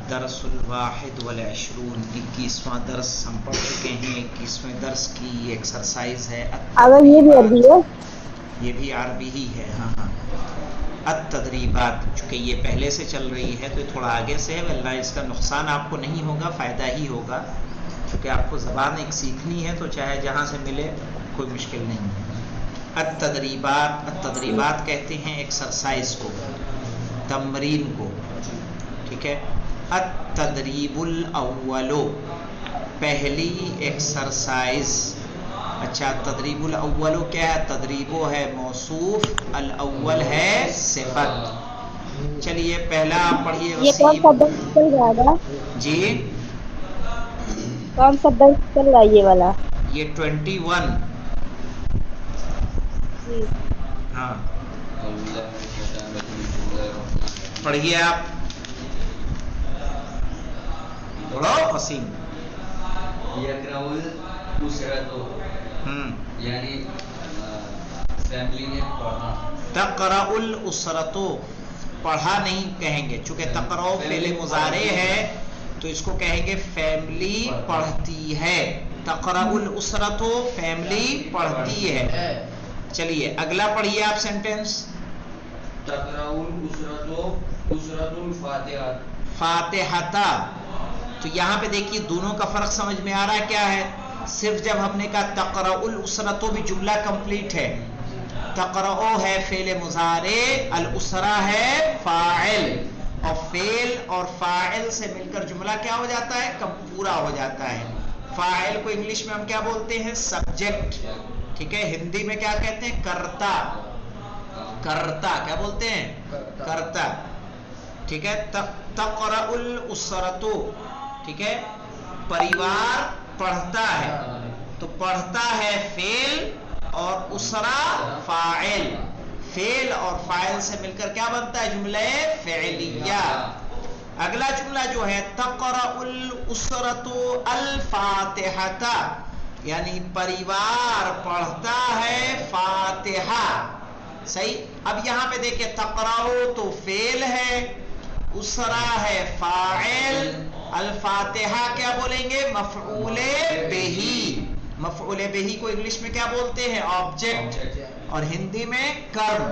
दरसुल वाहिद वल अशरून, 21वां दर्स हम पढ़ चुके हैं। 21वें दर्स की एक्सरसाइज है अगर ये भी अरबी है, ये भी अरबी ही है। हाँ, अत-तदरीबात, चूँकि ये पहले से चल रही है तो ये थोड़ा आगे से है, वल्ला इसका नुकसान आपको नहीं होगा, फ़ायदा ही होगा, क्योंकि आपको ज़बान एक सीखनी है तो चाहे जहाँ से मिले कोई मुश्किल नहीं है। अत-तदरीबात, अत-तदरीबात कहते हैं एक्सरसाइज को, तमरीन को, ठीक है। अत-तदरीबुल अव्वलो, पहली एक्सरसाइज। अच्छा, तदरीबुल अव्वलो क्या है? तदरीबो है मौसूफ, अल अव्वल है सिफत। चलिए पहला आप पढ़िए ये कौन सा दर्स चल रहा है? जी, कौन सा दर्स चल रहा है ये वाला? ये 21। जी हाँ, पढ़िए आप, पढ़ो वसीम। यकराउल उसरतो, यानी फैमिली ने पढ़ा। तक़राउल उसरतो, पढ़ा नहीं कहेंगे, चूंकि तक़राउ फ़िल मुज़ारे है तो इसको कहेंगे फैमिली पढ़ती है। तक़राउल उसरतो, फैमिली पढ़ती है। चलिए अगला पढ़िए आप सेंटेंस। तकराउल उसरतो उसरतुल फातिहा, फातिहता, तो यहाँ पे देखिए दोनों का फर्क समझ में आ रहा है। क्या है? सिर्फ जब हमने कहा तक़राउल उसरतो भी जुमला कंप्लीट है। तक़राउ है फ़िल मुज़ारे, अल उसरा है फ़ाइल, और फ़ेल और फ़ाइल से मिलकर जुमला क्या हो जाता है? पूरा हो जाता है। फ़ाइल को इंग्लिश में हम क्या बोलते हैं? सब्जेक्ट, ठीक है। हिंदी में क्या कहते हैं? कर्ता, कर्ता क्या बोलते हैं? कर्ता, ठीक है। तक़राउल उसरतो, ठीक है, परिवार पढ़ता है, तो पढ़ता है फेल और उसरा फाइल, फेल और फाइल से मिलकर क्या बनता है? जुमले फ़िलिया। अगला जुमला जो है तक़राउल उसरतो अल फातिहता, यानी परिवार पढ़ता है फातिहा। सही। अब यहाँ पे देखिए तक़राउ तो फेल है, उसरा है फाइल, अल फातिहा क्या बोलेंगे? मफ़ऊले बिही। मफ़ऊले बिही को इंग्लिश में क्या बोलते हैं? ऑब्जेक्ट, और हिंदी में कर्म,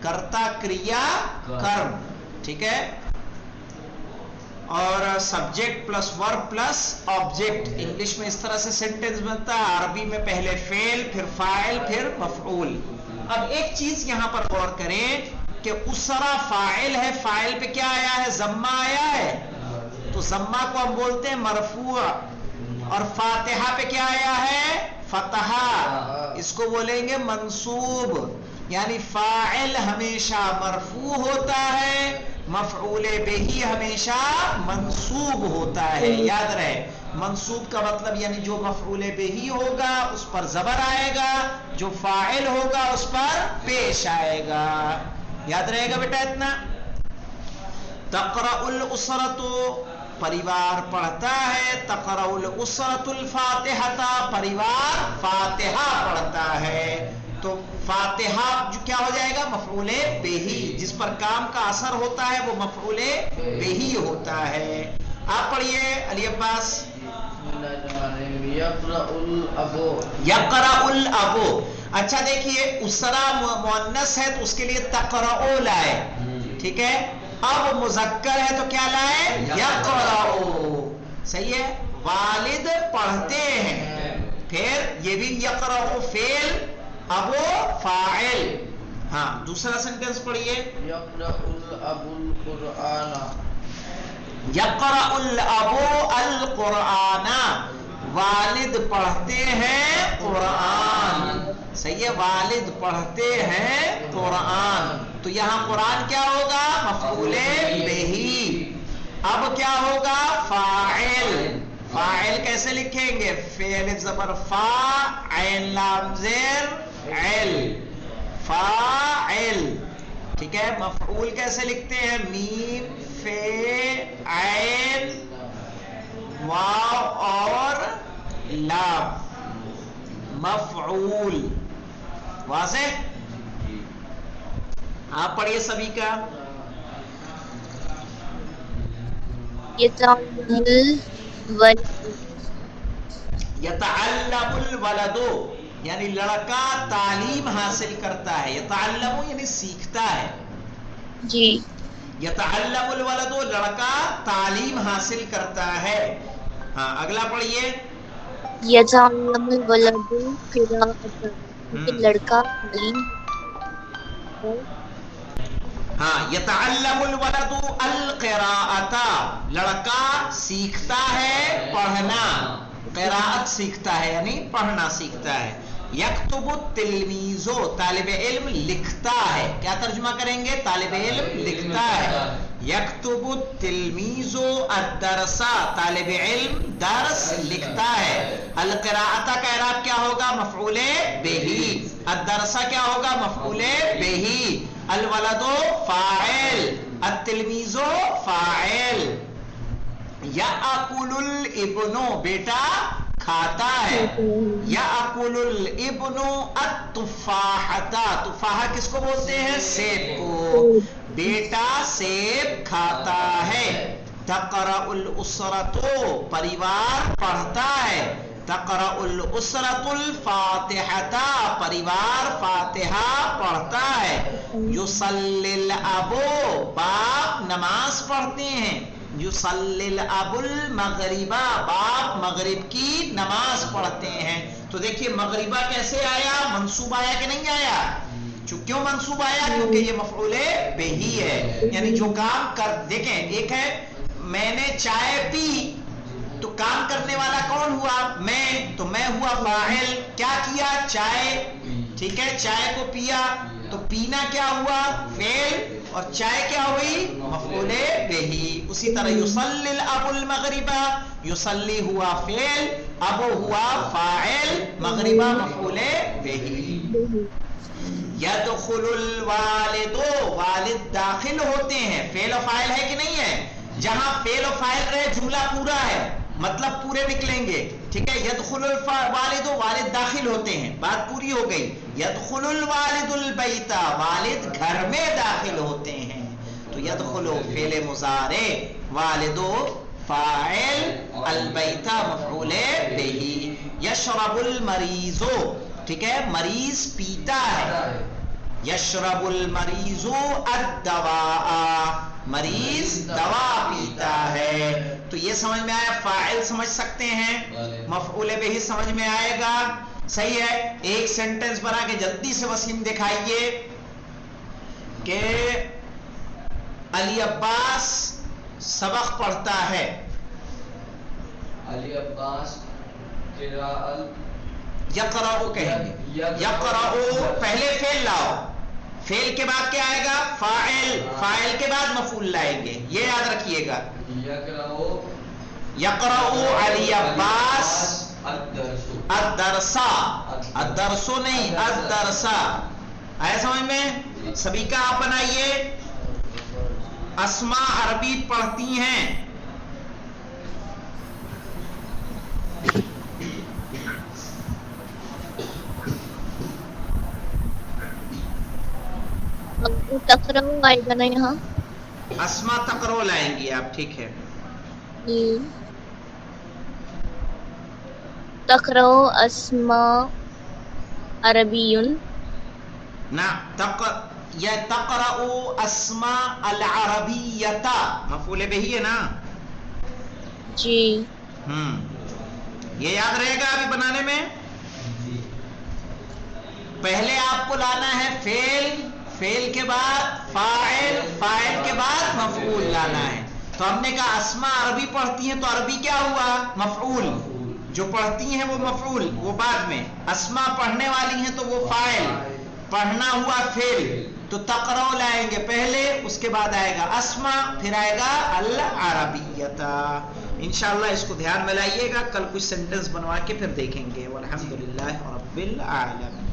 कर्ता क्रिया कर्म, ठीक है। और subject plus verb plus object, English में इस तरह से सेंटेंस बनता है, अरबी में पहले फेल, फिर फाइल, फिर मफ़ऊल। अब एक चीज यहां पर गौर करें कि उसरा फाइल है, फाइल पे क्या आया है? ज़म्मा आया है, तो ज़म्मा को हम बोलते हैं मरफू, और फातिहा पे क्या आया है? फतहा, इसको बोलेंगे मंसूब। यानी फाइल हमेशा मरफू होता है, मफ़ऊले बिही हमेशा मंसूब होता है। याद रहे, मंसूब का मतलब यानी जो मफ़ऊले बिही होगा उस पर ज़बर आएगा, जो फाइल होगा उस पर पेश आएगा। याद रहेगा बेटा इतना। तक़राउल उसरतो, परिवार पढ़ता है, तक़राउल उसरतुल फातिहता, परिवार फातिहा पढ़ता है। तो फातिहा क्या हो जाएगा? मफ़ऊले बिही, जिस पर काम का असर होता है वो मफ़ऊले बिही होता है। आप पढ़िए अली अब्बास। यक़राउल अबू, अच्छा देखिए उसरा मुअन्नस है तो उसके लिए तक़राउ लाए, ठीक है। अब मुज़क्कर है तो क्या लाए? यक़राउ, सही है। वालिद पढ़ते हैं, फिर ये भी यक़राउ फेल, अबू फाइल। हाँ, दूसरा सेंटेंस पढ़िए। यक़राउल अबुल कुरआना, यक़राउल अबू अल कुरआना, वालिद पढ़ते हैं कुरान, सही है, वालिद पढ़ते हैं कुरान। तो यहाँ कुरान क्या होगा? मफ़ऊले बिही। अब क्या होगा? फाइल। फाइल कैसे लिखेंगे? फेल ज़बर फा, ऐन लाम ज़ेर ऐल, फाइल, ठीक है। मफ़ऊल कैसे लिखते हैं? मीम फे ऐन वाव और लाम, मफ़ऊल। वाज़ेह? आप पढ़िए सभी का। يتعلم الولد یعنی لڑکا تعلیم حاصل کرتا ہے، یتعلم یعنی سیکھتا ہے، جی یتعلم الولد لڑکا تعلیم حاصل کرتا ہے. ہاں اگلا پڑھیے. يتعلم الولد قراءة لڑکا تعلیم ہاں یتعلم الولد القراءۃ لڑکا سیکھتا ہے پڑھنا، قراءت سیکھتا ہے یعنی پڑھنا سیکھتا ہے. یکتب التلمیذ طالب علم لکھتا ہے، کیا ترجمہ کریں گے؟ طالب علم لکھتا ہے. یکتب التلمیذ الدرس طالب علم درس لکھتا ہے. القراءۃ کا اعراب کیا ہوگا؟ مفعول بہ. الدرس کیا ہوگا؟ مفعول بہ. الولد فاعل، التلمیذ فاعل. یأکل الابن بیٹا کھاتا ہے. یأکل الابن التفاحۃ تفاحہ کس کو بولتے ہیں؟ سیب کو. بیٹا سیب کھاتا ہے. تقرأ الاسرۃ پریوار پڑھتا ہے. تقرأ الاسرۃ الفاتحۃ پریوار فاتحہ پڑھتا ہے. یصلی الاب باپ نماز پڑھتے ہیں. یصلی الاب المغربہ باپ مغرب کی نماز پڑھتے ہیں. تو دیکھیے مغربہ کیسے آیا؟ منصوب آیا کہ نہیں آیا؟ کیوں منصوب آیا؟ کیونکہ یہ مفعول بہ ہے، یعنی جو کام کر دیکھیں ایک ہے میں نے چائے پی تو کام کرنے والا کون ہوا؟ میں. تو میں ہوا فاعل. کیا کیا؟ چائے. ٹھیک ہے چائے کو پیا تو پینا کیا ہوا؟ فعل. اور چائے کیا ہوئی؟ مفعول بہ. اسی طرح یصلی الاب المغربہ یصلی ہوا فعل، ابو ہوا فاعل، مغربہ مفعول بہ. یدخل الوالد والد داخل ہوتے ہیں. فعل و فاعل ہے کہ نہیں ہے؟ جہاں فعل و فاعل رہے جملہ پورا ہے، مطلب پورے نکلیں گے. ٹھیک ہے یدخل الوالد والد داخل ہوتے ہیں، بات پوری ہو گئی. یدخل الوالد البیت والد گھر میں داخل ہوتے ہیں. تو یدخل فعل مضارع، والد فاعل، البیت مفعول بہ. یشرب المریض ٹھیک ہے مریض پیتا ہے. یشرب المریض الدواء مریض دوا پیتا ہے. تو یہ سمجھ میں آیا؟ فاعل سمجھ سکتے ہیں، مفعول بہ سمجھ میں آئے گا. صحیح ہے. ایک سینٹنس بنا کے جلدی سے وسیم دکھائیے کہ علی عباس سبق پڑھتا ہے. علی عباس قراءت یقرأ کہیں گے. یقرأ پہلے فعل لاؤ، فعل کے بعد کیا آئے گا؟ فاعل. فاعل کے بعد مفعول لائیں گے، یہ یاد رکھیے گا. یقرأ علی عباس الدرس. الدرس نہیں الدرس. آیا سمجھ میں؟ سبھی کا آپ بنائیے. اسماء عربی پڑھتی ہیں. تقرأ آئے گا نا یہاں؟ اسماء تقرأ لائیں گی آپ. ٹھیک ہے تقرأ اسماء عربی نہ یہ تقرأ اسماء العربیۃ مفعول بہ ہے نا. جی یہ یاد رہے گا ابھی بنانے میں. پہلے آپ کو لانا ہے فعل، فعل کے بعد فاعل، فاعل کے بعد مفعول لانا ہے. تو ہم نے کہا اسماء عربی پڑھتی ہیں تو عربی کیا ہوا؟ مفعول. جو پڑھتی ہیں وہ مفعول، وہ بعد میں. اسماء پڑھنے والی ہیں تو وہ فاعل، پڑھنا ہوا فعل. تو تقرأ لائیں گے پہلے، اس کے بعد آئے گا اسماء، پھر آئے گا العربیۃ. انشاءاللہ اس کو دھیان میں لائیے گا. کل کچھ سینٹنس بنوا کے پھر دیکھیں گے. والحمدللہ رب العالمین.